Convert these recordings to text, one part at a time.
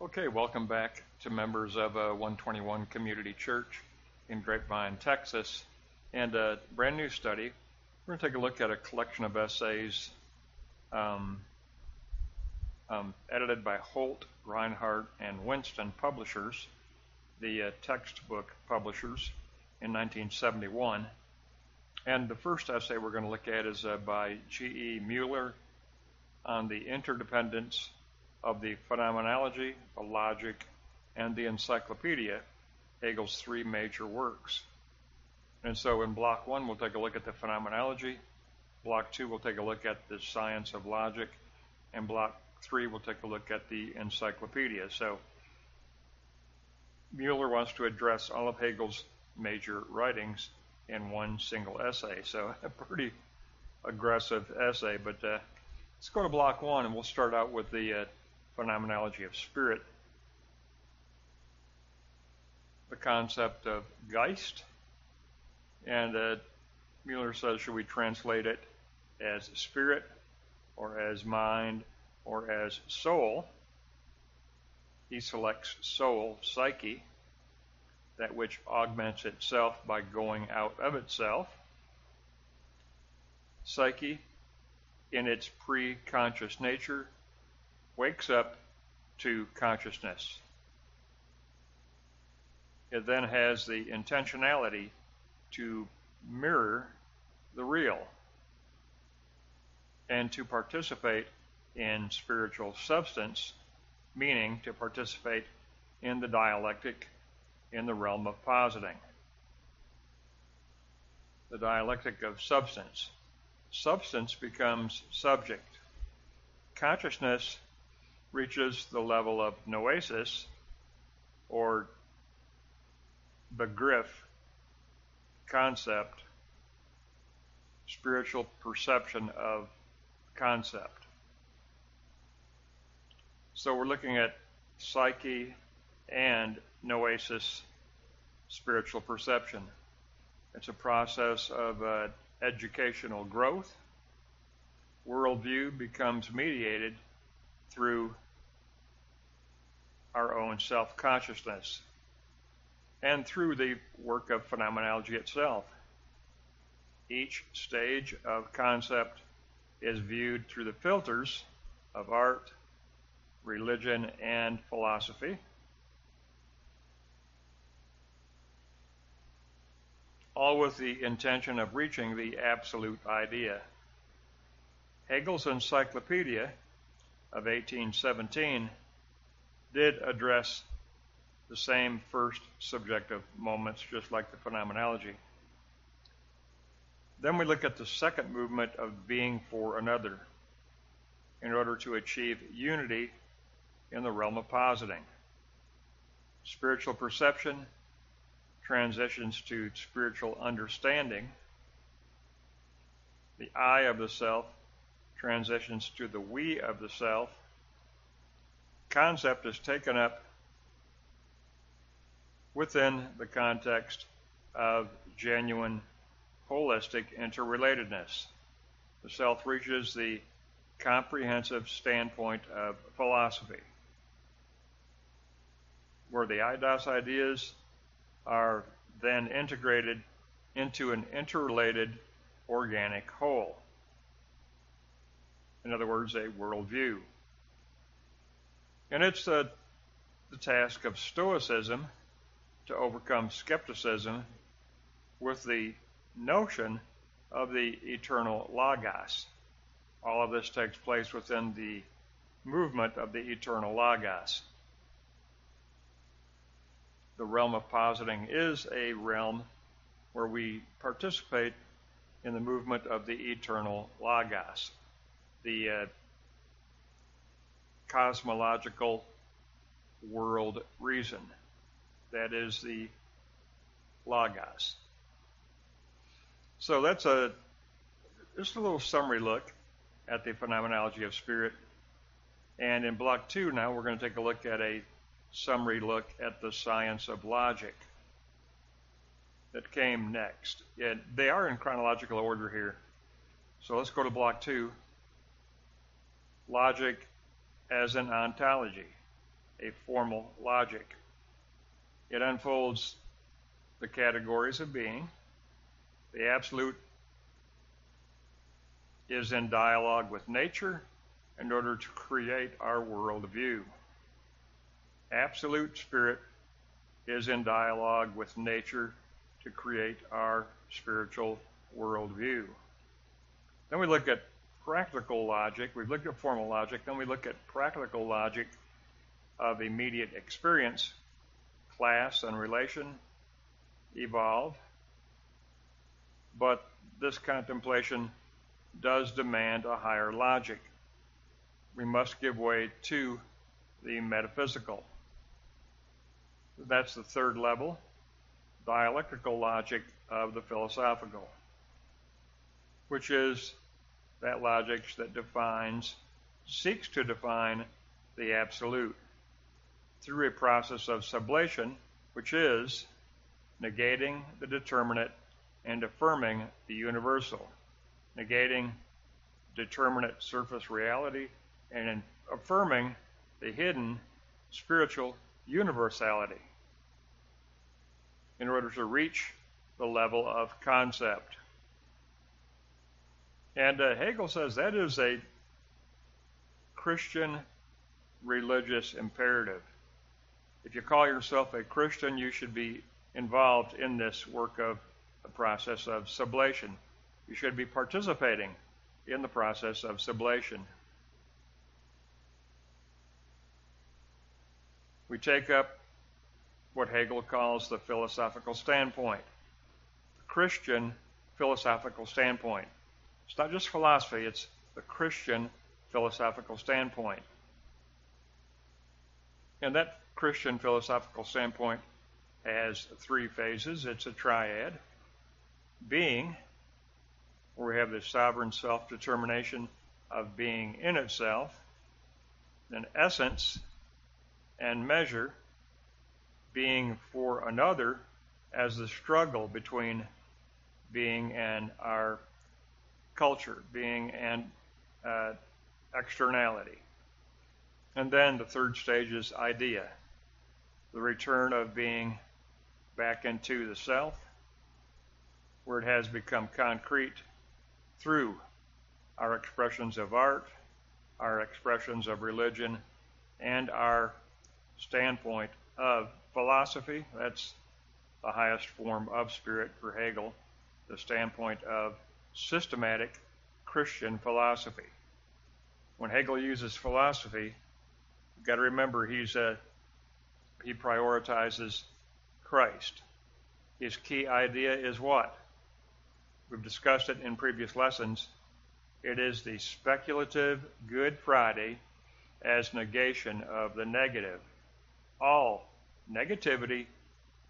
Okay, welcome back to members of 121 Community Church in Grapevine, Texas. And a brand new study. We're going to take a look at a collection of essays edited by Holt, Reinhardt, and Winston Publishers, the textbook publishers, in 1971. And the first essay we're going to look at is by G.E. Mueller on the interdependence of the phenomenology, the logic, and the encyclopedia, Hegel's three major works. And so in block one, we'll take a look at the phenomenology. Block two, we'll take a look at the science of logic. And block three, we'll take a look at the encyclopedia. So Mueller wants to address all of Hegel's major writings in one single essay. So a pretty aggressive essay, but let's go to block one, and we'll start out with the phenomenology of spirit, the concept of Geist, and Mueller says, should we translate it as spirit, or as mind, or as soul? He selects soul, psyche, that which augments itself by going out of itself. Psyche, in its pre-conscious nature, wakes up to consciousness. It then has the intentionality to mirror the real and to participate in spiritual substance, meaning to participate in the dialectic in the realm of positing. The dialectic of substance. Substance becomes subject. Consciousness reaches the level of noesis, or begriff, concept, spiritual perception of concept. So we're looking at psyche and noesis, spiritual perception. It's a process of educational growth. Worldview becomes mediated through our own self-consciousness and through the work of phenomenology itself. Each stage of concept is viewed through the filters of art, religion, and philosophy. All with the intention of reaching the absolute idea. Hegel's Encyclopedia of 1817 did address the same first subjective moments, just like the phenomenology. Then we look at the second movement of being for another in order to achieve unity in the realm of positing. Spiritual perception transitions to spiritual understanding. The I of the self transitions to the we of the self. Concept is taken up within the context of genuine holistic interrelatedness. The self reaches the comprehensive standpoint of philosophy, where the eidos ideas are then integrated into an interrelated organic whole. In other words, a worldview. And it's the task of Stoicism to overcome skepticism with the notion of the eternal logos. All of this takes place within the movement of the eternal logos. The realm of positing is a realm where we participate in the movement of the eternal logos, the cosmological world reason. That is the logos. So that's just a little summary look at the phenomenology of spirit. And in block two now, we're going to take a look at a summary look at the science of logic that came next. And they are in chronological order here. So let's go to block two. Logic as an ontology, a formal logic. It unfolds the categories of being. The absolute is in dialogue with nature in order to create our worldview. Absolute spirit is in dialogue with nature to create our spiritual worldview. Then we look at practical logic. We've looked at formal logic. Then we look at practical logic of immediate experience. Class and relation evolve. But this contemplation does demand a higher logic. We must give way to the metaphysical. That's the third level, dialectical logic of the philosophical, which is that logic that seeks to define the absolute through a process of sublation, which is negating the determinate and affirming the universal, negating determinate surface reality and affirming the hidden spiritual universality in order to reach the level of concept. And Hegel says that is a Christian religious imperative. If you call yourself a Christian, you should be involved in this work of the process of sublation. You should be participating in the process of sublation. We take up what Hegel calls the philosophical standpoint, the Christian philosophical standpoint. It's not just philosophy, it's the Christian philosophical standpoint. And that Christian philosophical standpoint has three phases. It's a triad. Being, where we have the sovereign self-determination of being in itself. Then essence and measure, being for another as the struggle between being and our culture, being and externality. And then the third stage is idea, the return of being back into the self, where it has become concrete through our expressions of art, our expressions of religion, and our standpoint of philosophy. That's the highest form of spirit for Hegel, the standpoint of systematic Christian philosophy. When Hegel uses philosophy, you've got to remember he prioritizes Christ. His key idea is what? We've discussed it in previous lessons. It is the speculative Good Friday as negation of the negative. All negativity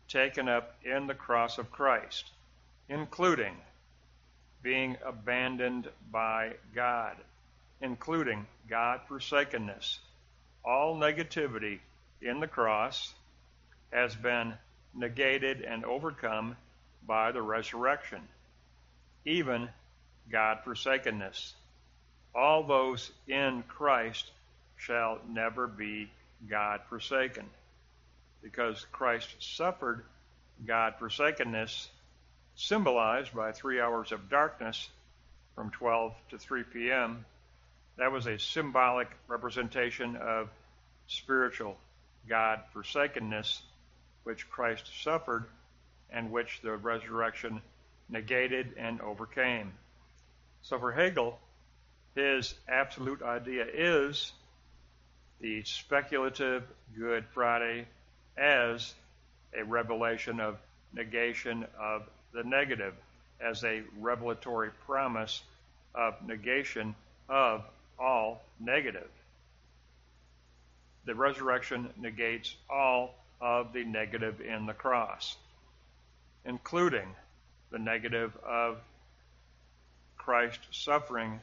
taken up in the cross of Christ, including being abandoned by God, including God-forsakenness. All negativity in the cross has been negated and overcome by the resurrection, even God-forsakenness. All those in Christ shall never be God-forsaken, because Christ suffered God-forsakenness, symbolized by 3 hours of darkness from 12 to 3 p.m. That was a symbolic representation of spiritual God-forsakenness, which Christ suffered and which the resurrection negated and overcame. So for Hegel, his absolute idea is the speculative Good Friday as a revelation of negation of the negative, as a revelatory promise of negation of all negative. The resurrection negates all of the negative in the cross, including the negative of Christ suffering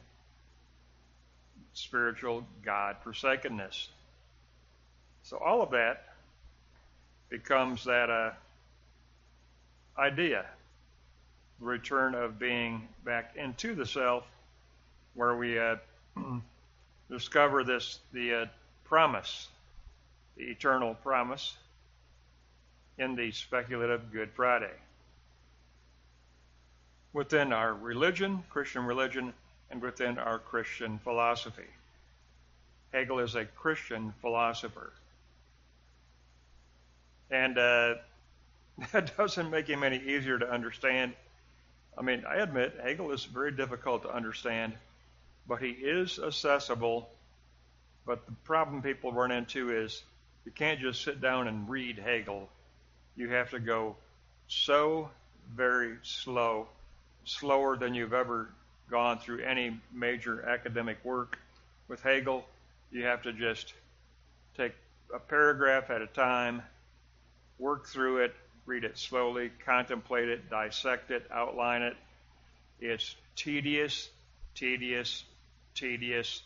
spiritual God-forsakenness. So all of that becomes that idea, the return of being back into the self, where we discover the promise, the eternal promise in the speculative Good Friday. Within our religion, Christian religion, and within our Christian philosophy. Hegel is a Christian philosopher. And that doesn't make him any easier to understand. I mean, I admit Hegel is very difficult to understand, but he is accessible. But the problem people run into is you can't just sit down and read Hegel. You have to go so very slow, slower than you've ever gone through any major academic work. With Hegel, you have to just take a paragraph at a time, work through it, read it slowly, contemplate it, dissect it, outline it. It's tedious, tedious, tedious.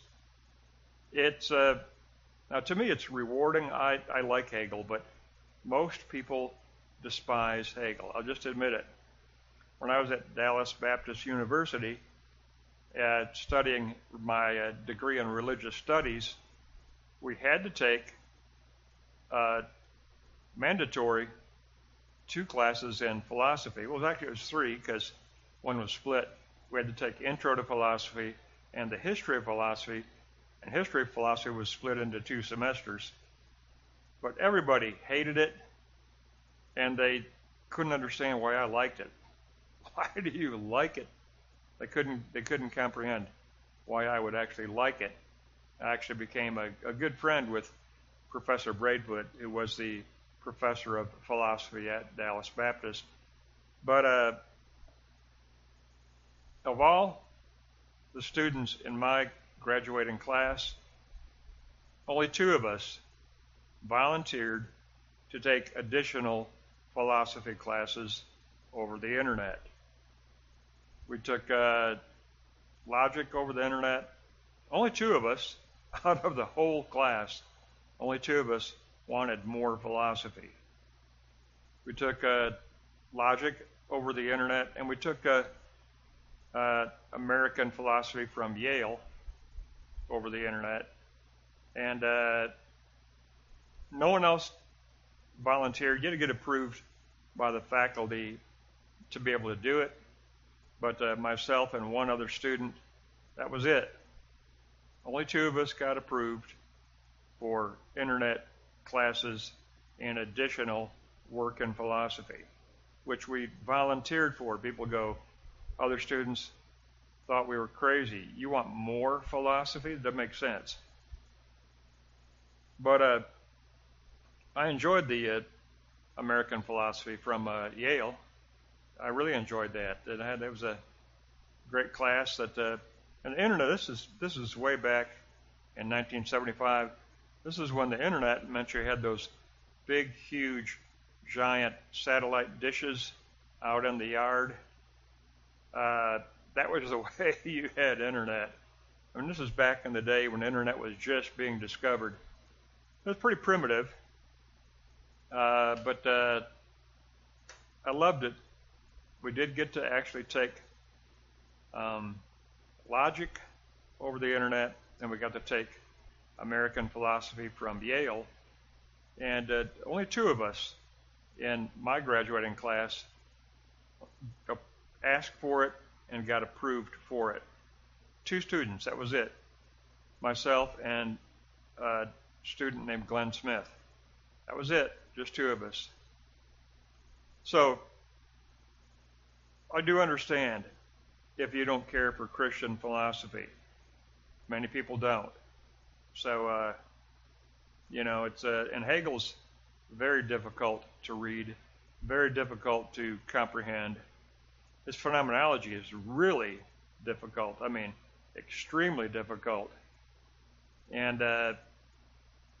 It's now to me it's rewarding. I like Hegel, but most people despise Hegel. I'll just admit it. When I was at Dallas Baptist University studying my degree in religious studies, we had to take mandatory 2 classes in philosophy. Well, actually it was 3 because one was split. We had to take Intro to Philosophy and the History of Philosophy, and History of Philosophy was split into 2 semesters. But everybody hated it, and they couldn't understand why I liked it. Why do you like it? They couldn't comprehend why I would actually like it. I actually became a good friend with Professor Braidfoot, who was the professor of philosophy at Dallas Baptist. But of all the students in my graduating class, only 2 of us volunteered to take additional philosophy classes over the internet. We took logic over the internet. Only 2 of us, out of the whole class, only 2 of us wanted more philosophy. We took logic over the internet, and we took American philosophy from Yale over the internet. And no one else volunteered. You had to get approved by the faculty to be able to do it. But myself and one other student, that was it. Only 2 of us got approved for internet classes and additional work in philosophy, which we volunteered for. People go, other students thought we were crazy. You want more philosophy? That makes sense. But I enjoyed the American philosophy from Yale. I really enjoyed that. It was a great class. And the internet. This is way back in 1975. This is when the internet meant you had those big, huge, giant satellite dishes out in the yard. That was the way you had internet. I mean, this is back in the day when the internet was just being discovered. It was pretty primitive, but I loved it. We did get to actually take logic over the internet, and we got to take American philosophy from Yale. And only 2 of us in my graduating class asked for it and got approved for it. 2 students, that was it. Myself and a student named Glenn Smith. That was it, just 2 of us. So I do understand if you don't care for Christian philosophy. Many people don't. So, it's and Hegel's very difficult to read, very difficult to comprehend. His phenomenology is really difficult. I mean, extremely difficult. And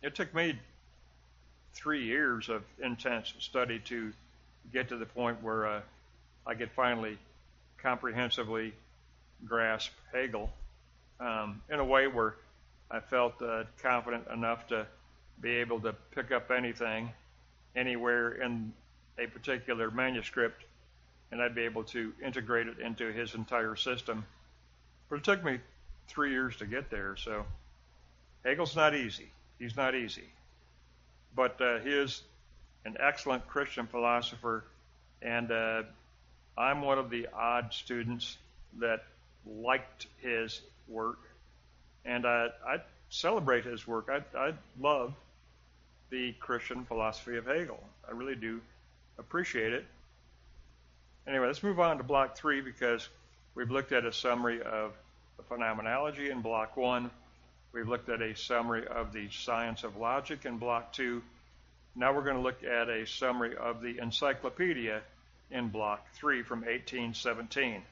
it took me 3 years of intense study to get to the point where I could finally comprehensively grasp Hegel in a way where I felt confident enough to be able to pick up anything anywhere in a particular manuscript, and I'd be able to integrate it into his entire system. But it took me 3 years to get there, so Hegel's not easy. He's not easy. But he is an excellent Christian philosopher, and I'm one of the odd students that liked his work, and I celebrate his work. I love the Christian philosophy of Hegel. I really do appreciate it. Anyway, let's move on to block 3, because we've looked at a summary of the phenomenology in block 1. We've looked at a summary of the science of logic in block 2. Now we're going to look at a summary of the encyclopedia in block 3 from 1817.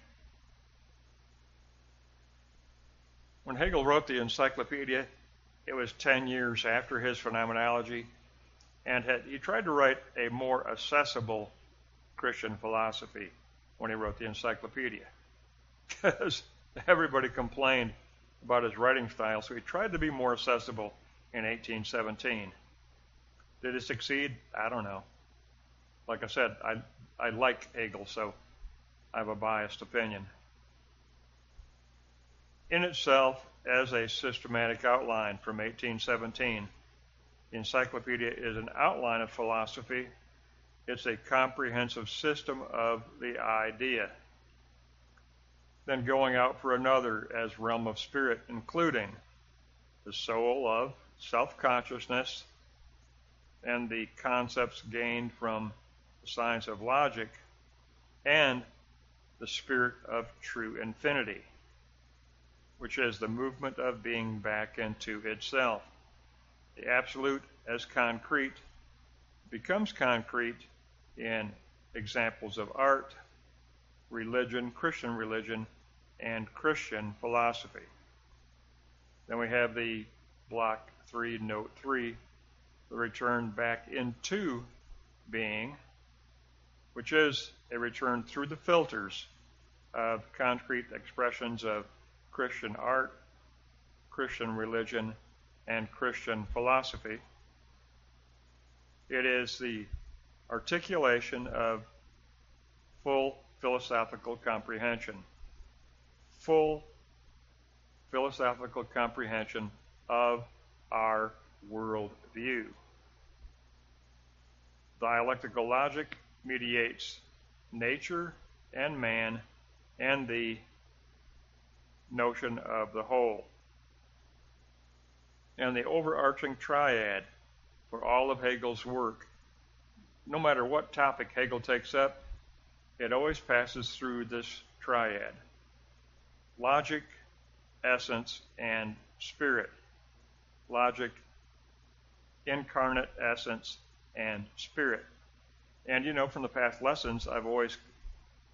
When Hegel wrote the encyclopedia, it was 10 years after his phenomenology, and he tried to write a more accessible Christian philosophy when he wrote the encyclopedia, because everybody complained about his writing style, so he tried to be more accessible in 1817. Did it succeed? I don't know. Like I said, I like Hegel, so I have a biased opinion. In itself, as a systematic outline from 1817, the encyclopedia is an outline of philosophy. It's a comprehensive system of the idea. Then going out for another as realm of spirit, including the soul of self-consciousness and the concepts gained from the science of logic, and the spirit of true infinity, which is the movement of being back into itself. The absolute as concrete becomes concrete in examples of art, religion, and Christian philosophy. Then we have the block 3, note 3, the return back into being, which is a return through the filters of concrete expressions of Christian art, Christian religion, and Christian philosophy. It is the articulation of full philosophical comprehension. Full philosophical comprehension of our worldview. Dialectical logic mediates nature and man and the notion of the whole. And the overarching triad for all of Hegel's work, no matter what topic Hegel takes up, it always passes through this triad: logic, essence, and spirit. Logic, incarnate essence, and spirit. And you know, from the past lessons, I've always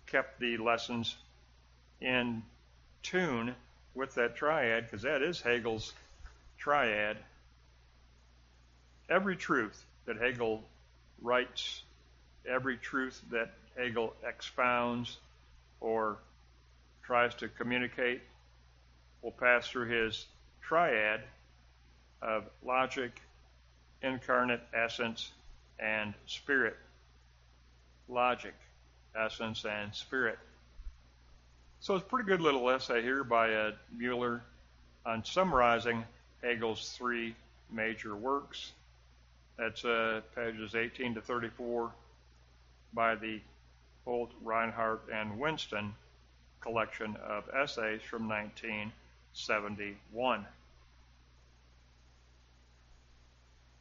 kept the lessons in tune with that triad, because that is Hegel's triad. Every truth that Hegel writes, every truth that Hegel expounds or tries to communicate will pass through his triad of logic, incarnate essence, and spirit. Logic, essence, and spirit. So it's a pretty good little essay here by Mueller on summarizing Hegel's 3 major works. That's pages 18 to 34 by the Holt, Reinhardt, and Winston collection of essays from 1971.